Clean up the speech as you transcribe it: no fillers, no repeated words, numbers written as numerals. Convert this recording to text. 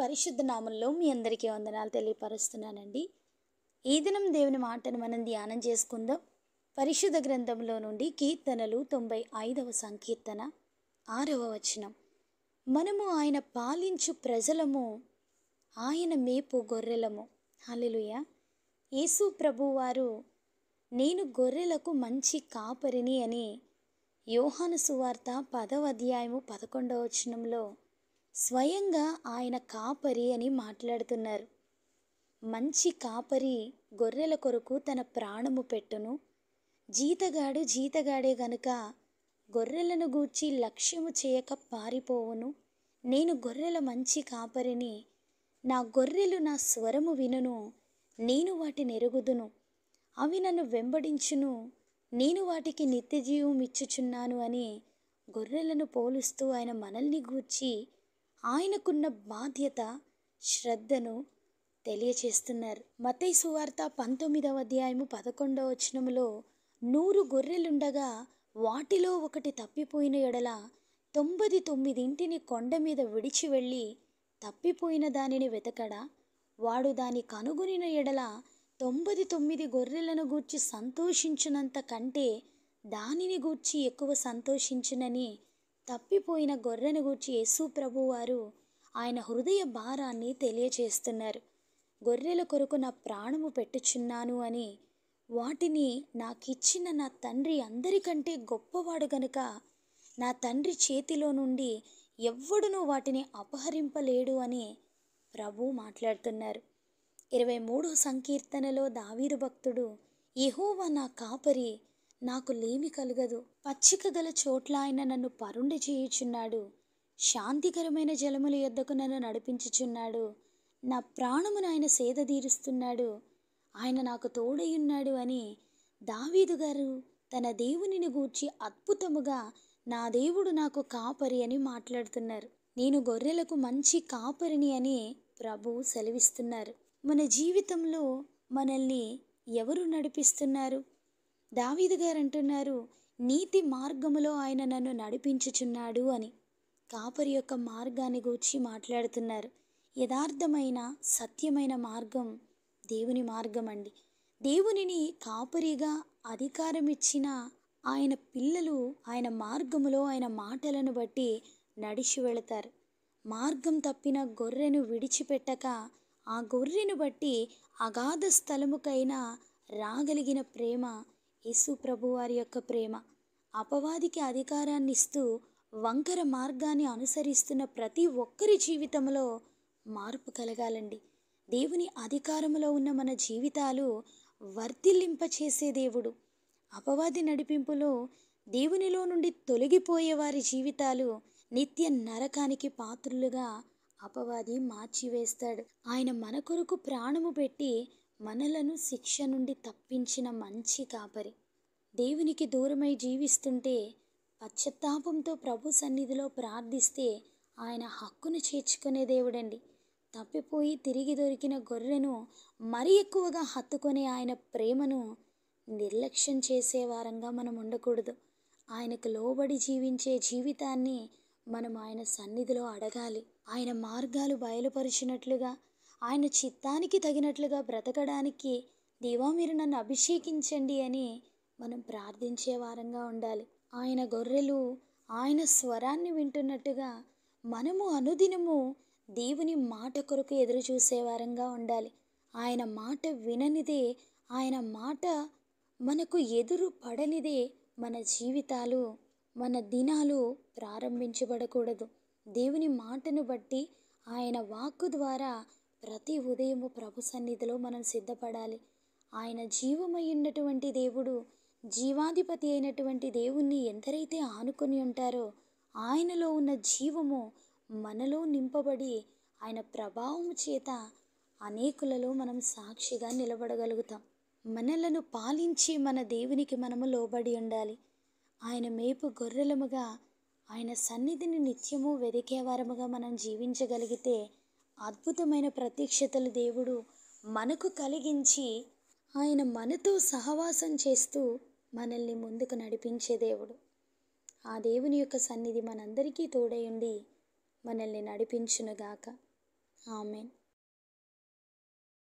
పరిశుద్ధ నామంలో మీ అందరికీ వందనాలు తెలియపరుస్తున్నానండి. ఈ దినం దేవుని మాటను మనం ధ్యానం చేసుకుందాం. పరిశుద్ధ గ్రంథంలో నుండి కీర్తనలు 95వ సంకీర్తన 6వ వచనం. మనము ఆయన పాలించు ప్రజలము, ఆయన మేపు గొర్రెలము. హల్లెలూయా. యేసు ప్రభువారు నేను గొర్రెలకు మంచి కాపరిని అని యోహాను సువార్త 10వ అధ్యాయము 11వ వచనంలో స్వయంగా ఆయన కాపరి అని మాట్లాడుతున్నారు. మంచి కాపరి గొర్రెల కొరకు తన ప్రాణము పెట్టును. జీతగాడే గనుక గొర్రెలను గూర్చి లక్ష్యము చేయక పారిపోవును. నేను గొర్రెల మంచి కాపరిని, నా గొర్రెలు నా స్వరము వినును, నేను వాటిని ఎరుగుదును, అవి నన్ను వెంబడించును, నేను వాటికి నిత్యజీవం ఇచ్చుచున్నాను అని గొర్రెలను పోలుస్తూ ఆయన మనల్ని గూర్చి ఆయనకున్న బాధ్యత, శ్రద్ధను తెలియచేస్తున్నారు. మత్తయి సువార్త 19వ అధ్యాయము 11వ వచనములో 100 గొర్రెలుండగా వాటిలో ఒకటి తప్పిపోయిన ఎడల 99 కొండ మీద విడిచి వెళ్ళి తప్పిపోయిన దానిని వెతకడా? వాడు దాని కనుగొనిన ఎడల 99 గొర్రెలను గూర్చి సంతోషించునంత కంటే దానిని గూర్చి ఎక్కువ సంతోషించునని తప్పిపోయిన గొర్రెను గూర్చి యేసు ప్రభువారు ఆయన హృదయ భారాన్ని తెలియచేస్తున్నారు. గొర్రెల కొరకు నా ప్రాణము పెట్టుచున్నాను అని, వాటిని నాకిచ్చిన నా తండ్రి అందరికంటే గొప్పవాడు గనుక నా తండ్రి చేతిలో నుండి ఎవ్వడునూ వాటిని అపహరింపలేడు అని ప్రభు మాట్లాడుతున్నారు. 23వ సంకీర్తనలో దావీదు భక్తుడు, యెహోవా నా కాపరి, నాకు లేమి కలుగదు. పచ్చిక గల చోట్ల ఆయన నన్ను పరుండి చేయుచున్నాడు. శాంతికరమైన జలముల యొద్దకు నన్ను నడిపించుచున్నాడు. నా ప్రాణమును ఆయన సేద తీరుస్తున్నాడు. ఆయన నాకు తోడయున్నాడు అని దావీదు గారు తన దేవునిని గూర్చి అద్భుతముగా నా దేవుడు నాకు కాపరి అని మాట్లాడుతున్నారు. నేను గొర్రెలకు మంచి కాపరిని అని ప్రభు సెలవిస్తున్నారు. మన జీవితంలో మనల్ని ఎవరు నడిపిస్తున్నారు? దావీదు గారు అంటున్నారు, నీతి మార్గములో ఆయన నన్ను నడిపించుచున్నాడు అని. కాపరి యొక్క మార్గాన్ని గూర్చి మాట్లాడుతున్నారు. యథార్థమైన సత్యమైన మార్గం దేవుని మార్గం అండి. దేవునిని కాపరిగా అధికారం ఇచ్చిన ఆయన పిల్లలు ఆయన మార్గములో ఆయన మాటలను బట్టి నడిచి వెళతారు. మార్గం తప్పిన గొర్రెను విడిచిపెట్టక ఆ గొర్రెను బట్టి అగాధ స్థలముకైనా రాగలిగిన ప్రేమ యేసు ప్రభువారి యొక్క ప్రేమ. అపవాదికి అధికారాన్ని ఇస్తూ వంకర మార్గాన్ని అనుసరిస్తున్న ప్రతి ఒక్కరి జీవితంలో మార్పు కలగాలండి. దేవుని అధికారంలో ఉన్న మన జీవితాలు వర్ధిల్లింపచేసే దేవుడు. అపవాది నడిపింపులో దేవునిలో నుండి తొలగిపోయే వారి జీవితాలు నిత్య నరకానికి పాత్రులుగా అపవాది మార్చివేస్తాడు. ఆయన మన కొరకు ప్రాణము పెట్టి మనలను శిక్ష నుండి తప్పించిన మంచి కాపరి. దేవునికి దూరమై జీవిస్తుంటే పశ్చాత్తాపంతో ప్రభు సన్నిధిలో ప్రార్థిస్తే ఆయన హక్కును చేర్చుకునే దేవుడండి. తప్పిపోయి తిరిగి దొరికిన గొర్రెను మరీ ఎక్కువగా హత్తుకునే ఆయన ప్రేమను నిర్లక్ష్యం చేసే వారంగా మనం ఉండకూడదు. ఆయనకు లోబడి జీవించే జీవితాన్ని మనం ఆయన సన్నిధిలో అడగాలి. ఆయన మార్గాలు బయలుపరిచినట్లుగా, ఆయన చిత్తానికి తగినట్లుగా బ్రతకడానికి దేవా మీరు నన్ను అభిషేకించండి అని మనం ప్రార్థించే వారంగా ఉండాలి. ఆయన గొర్రెలు ఆయన స్వరాన్ని వింటున్నట్టుగా మనము అనుదినము దేవుని మాట కొరకు ఎదురు చూసే వారంగా ఉండాలి. ఆయన మాట విననిదే, ఆయన మాట మనకు ఎదురు పడనిదే మన జీవితాలు, మన దినాలు ప్రారంభించబడకూడదు. దేవుని మాటను బట్టి ఆయన వాక్కు ద్వారా ప్రతి ఉదయము ప్రభు సన్నిధిలో మనం సిద్ధపడాలి. ఆయన జీవమై ఉన్నటువంటి దేవుడు, జీవాధిపతి అయినటువంటి దేవుణ్ణి ఎందరైతే ఆనుకొని ఉంటారో ఆయనలో ఉన్న జీవము మనలో నింపబడి ఆయన ప్రభావము చేత అనేకులలో మనం సాక్షిగా నిలబడగలుగుతాం. మనలను పాలించి మన దేవునికి మనము లోబడి ఉండాలి. ఆయన మేపు గొర్రెలముగా ఆయన సన్నిధిని నిత్యము వెదికేవారముగా మనం జీవించగలిగితే అద్భుతమైన ప్రత్యక్షతలు దేవుడు మనకు కలిగించి ఆయన మనతో సహవాసం చేస్తూ మనల్ని ముందుకు నడిపించే దేవుడు. ఆ దేవుని యొక్క సన్నిధి మనందరికీ తోడై ఉండి మనల్ని నడిపించునుగాక. ఆమెన్.